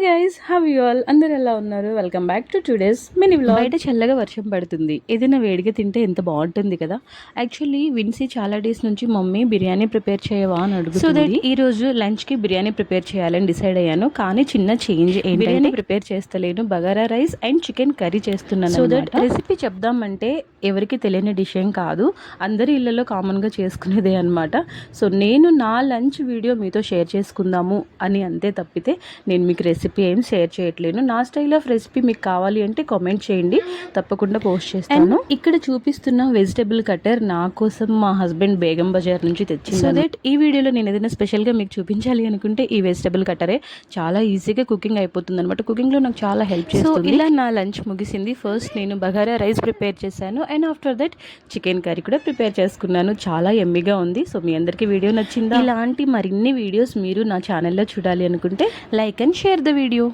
Guys, have you all? అందరు ఎలా ఉన్నారు? Welcome back to today's mini vlog. బయట చల్లగా వర్షం పడుతుంది. ఏదైనా వేడిగా తింటే ఎంత బాగుంటుంది కదా. యాక్చువల్లీ విన్సీ చాలా డేస్ నుంచి మమ్మీ బిర్యానీ ప్రిపేర్ చేయవా అని అడుగుతుంది. సో దట్ ఈ రోజు లంచ్ కి బిర్యానీ ప్రిపేర్ చేయాలని డిసైడ్ అయ్యాను. కానీ చిన్న చేంజ్ ఏంటంటే బిర్యానీ ప్రిపేర్ చేస్తలేను, bagara rice and chicken curry చేస్తున్నాను. సో దట్ రెసిపీ చెప్దామంటే ఎవరికి తెలియని డిష్ ఏం కాదు, అందరి ఇళ్లలో కామన్ గా చేసుకునేదే అనమాట. సో నేను నా లంచ్ వీడియో మీతో షేర్ చేసుకుందాము అని అంతే తప్పితే నేను మీకు రెసిపీ ఏం షేర్ చేయట్లేను. నా స్టైల్ ఆఫ్ రెసిపీ మీకు కావాలి అంటే కామెంట్ చేయండి, తప్పకుండా పోస్ట్ చేస్తాను. ఇక్కడ చూపిస్తున్న వెజిటబుల్ కట్టర్ నా కోసం మా హస్బెండ్ బేగం బజార్ నుంచి తెచ్చింది. సో దట్ ఈ వీడియోలో నేను ఏదైనా స్పెషల్గా మీకు చూపించాలి అనుకుంటే ఈ వెజిటబుల్ కట్టరే చాలా ఈజీగా కుకింగ్ అయిపోతుంది అనమాట. కుకింగ్లో నాకు చాలా హెల్ప్ చేస్తుంది. సో ఇలా నా లంచ్ ముగిసింది. ఫస్ట్ నేను బగారా రైస్ ప్రిపేర్ చేశాను and after that chicken curry కూడా ప్రిపేర్ చేసుకున్నాను. చాలా ఎమ్మిగా ఉంది. సో మీ అందరికీ వీడియో నచ్చిందా? ఇలాంటి మరిన్ని వీడియోస్ మీరు నా ఛానల్లో చూడాలి అనుకుంటే like and share the video.